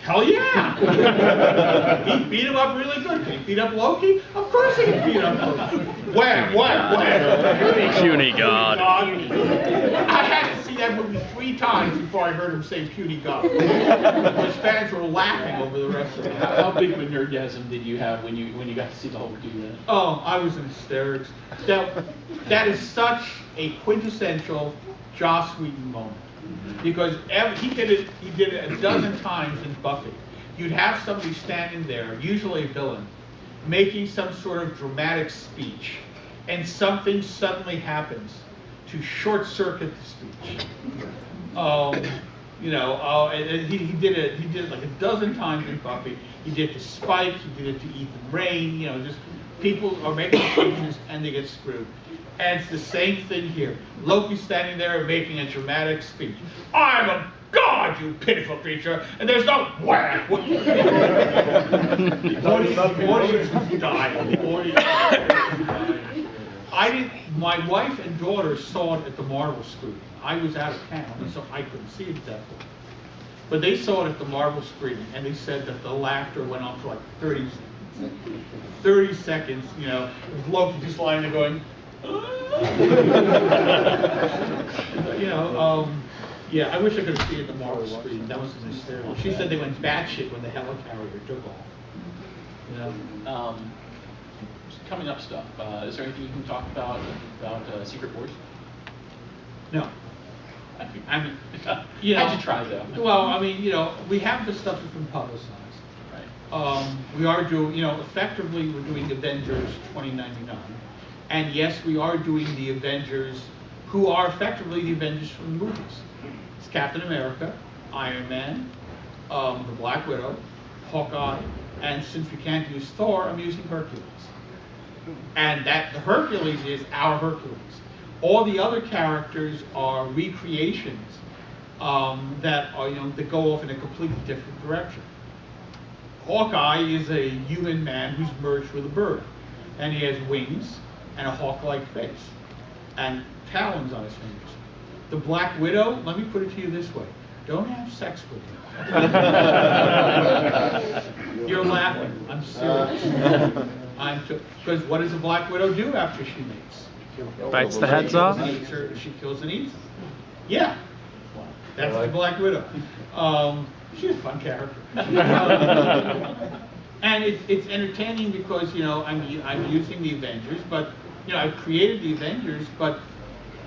Hell yeah! He beat him up really good. Can he beat up Loki? Of course he can beat up Loki. Wham, wham, wham. Puny God. I had to see that movie 3 times before I heard him say puny God. His fans were laughing over the rest of it. How big of a nerdgasm did you have when you got to see the Hulk do that? Oh, I was in hysterics. That is such a quintessential Joss Whedon moment. Because he did it a dozen times in Buffy. You'd have somebody standing there, usually a villain, making some sort of dramatic speech, and something suddenly happens to short circuit the speech. And he did it like a dozen times in Buffy. He did it to Spike. He did it to Ethan Rain. Just people are making speeches and they get screwed. And it's the same thing here. Loki's standing there making a dramatic speech. I'm a god, you pitiful creature, and there's no wham. The audience was dying. My wife and daughter saw it at the Marvel screening. I was out of town, and so I couldn't see it at that point. But they saw it at the Marvel screening, and they said that the laughter went on for like 30 seconds. 30 seconds, with Loki just lying there going, yeah, I wish I could have seen it at the Marvel screen. That was hysterical. She said they went batshit when the helicarrier took off. Coming up stuff. Is there anything you can talk about Secret Wars? No. I mean, I should try though. Well, we have the stuff that's been publicized. Right. We are doing, effectively we're doing Avengers 2099. And yes, we are doing the Avengers, who are effectively the Avengers from the movies. It's Captain America, Iron Man, the Black Widow, Hawkeye, and since we can't use Thor, I'm using Hercules. And the Hercules is our Hercules. All the other characters are recreations that go off in a completely different direction. Hawkeye is a human man who's merged with a bird, and he has wings and a hawk-like face, and talons on his fingers. The Black Widow, let me put it to you this way, don't have sex with her. You're laughing, I'm serious. Because what does the Black Widow do after she mates? Bites the heads off? She kills and eats them. Yeah, that's the Black Widow. She's a fun character. And it's entertaining because, I'm using the Avengers, but, I've created the Avengers, but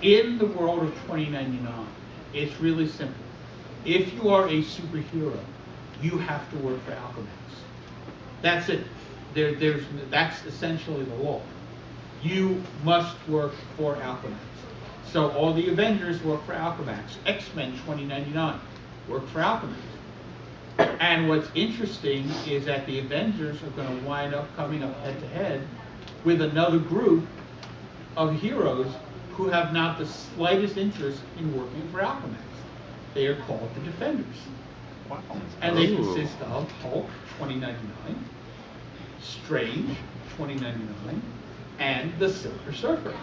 in the world of 2099, it's really simple. If you are a superhero, you have to work for Alchemax. That's it. That's essentially the law. You must work for Alchemax. So all the Avengers work for Alchemax. X-Men 2099 work for Alchemax. And what's interesting is that the Avengers are going to wind up coming up head-to-head with another group of heroes who have not the slightest interest in working for Alchemax. They are called the Defenders. Wow. And they consist of Hulk 2099, Strange 2099, and the Silver Surfer.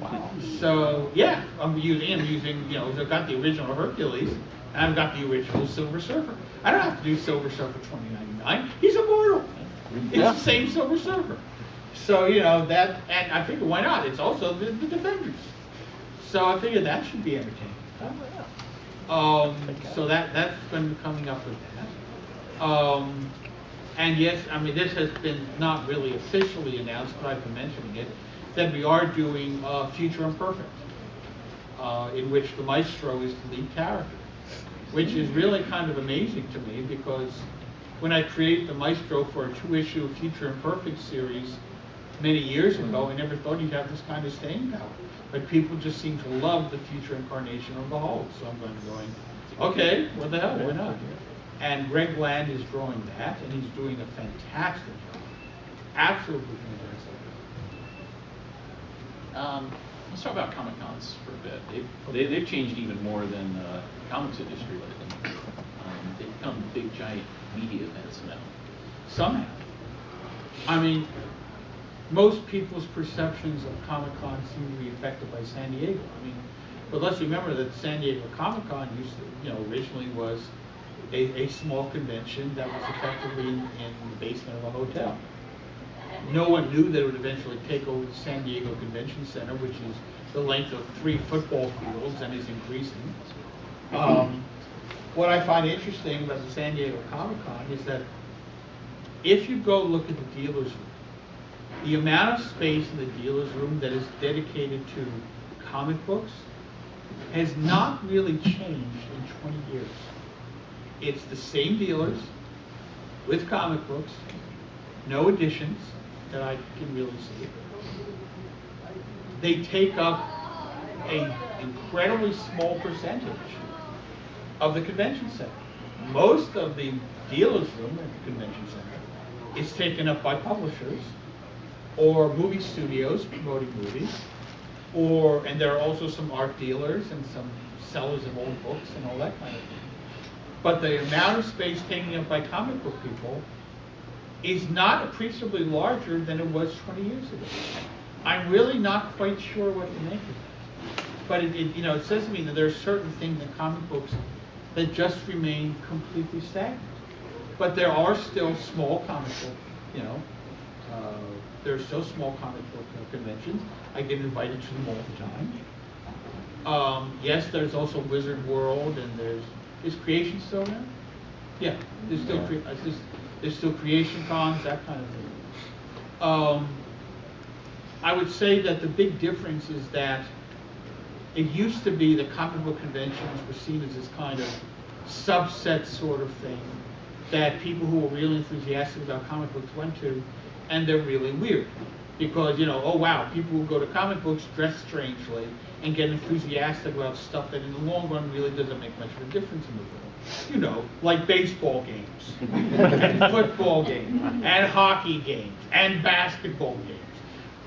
Wow. So yeah, I'm using, I've got the original Hercules, and I've got the original Silver Surfer. I don't have to do Silver Surfer 2099. He's immortal. It's the same Silver Surfer. So that, and I figured why not? It's also the Defenders. So I figured that should be entertaining. So that's going to be coming up with that. And yes, this has been not really officially announced, but I've been mentioning it, that we are doing Future Imperfect, in which the Maestro is the lead character, which is really kind of amazing to me because when I created the Maestro for a 2-issue Future Imperfect series many years ago, I never thought he'd have this kind of staying power. But people just seem to love the future incarnation of the Hulk. So I'm going, okay, what the hell, why not? And Greg Land is drawing that, and he's doing a fantastic job. Absolutely fantastic. Let's talk about Comic Cons for a bit. They've changed even more than the comics industry lately. They've become big, giant media events now. Somehow. Most people's perceptions of Comic-Con seem to be affected by San Diego. But let's remember that San Diego Comic-Con originally was a small convention that was effectively in the basement of a hotel. No one knew that it would eventually take over the San Diego Convention Center, which is the length of 3 football fields and is increasing. What I find interesting about the San Diego Comic-Con is that if you go look at the dealer's room, the amount of space in the dealer's room that is dedicated to comic books has not really changed in 20 years. It's the same dealers with comic books, no additions that I can really see. They take up an incredibly small percentage of the convention center. Most of the dealer's room at the convention center is taken up by publishers or movie studios promoting movies, and there are also some art dealers and some sellers of old books and all that kind of thing. But the amount of space taken up by comic book people is not appreciably larger than it was 20 years ago. I'm really not quite sure what to make of that. But it says to me that there are certain things in comic books that just remain completely stagnant. But there are still small comic book, there are still small comic book conventions. I get invited to them all the time. Yes, there's also Wizard World, and is Creation still there? Yeah, there's still Creation Cons, that kind of thing. I would say that the big difference is that it used to be that comic book conventions were seen as this kind of subset sort of thing that people who were really enthusiastic about comic books went to, and they're really weird. Because, oh wow, people who go to comic books dress strangely and get enthusiastic about stuff that in the long run really doesn't make much of a difference in the world. Like baseball games, and football games, and hockey games, and basketball games.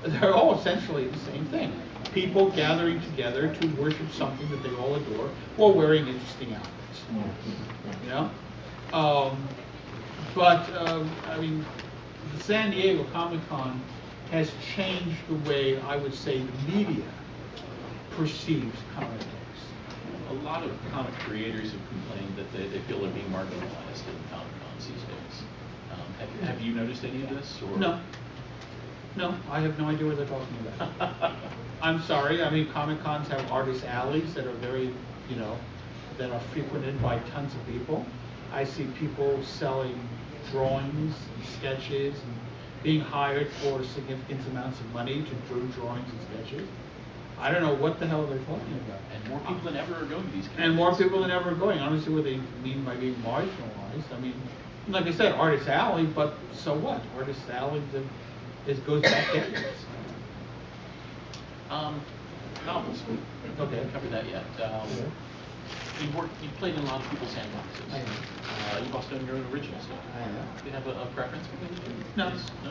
They're all essentially the same thing. People gathering together to worship something that they all adore while wearing interesting outfits. The San Diego Comic-Con has changed the way, I would say, the media perceives comic books. A lot of comic creators have complained that they feel they're being marginalized in Comic-Cons these days. Have you noticed any of this? Or? No, I have no idea what they're talking about. I'm sorry, Comic-Cons have artist alleys that are very, that are frequented by tons of people. I see people selling drawings and sketches and being hired for significant amounts of money to draw drawings and sketches. I don't know what the hell they're talking about. And more people than ever are going to these conventions. And more people than ever are going. I don't see what they mean by being marginalized. Like I said, Artist Alley, but so what? Artist Alley goes back decades. Novels. Okay. Haven't covered that yet. You've played in a lot of people's sandboxes. I have. You've also done your own original stuff. I have. Do you have a preference between the two? No. No?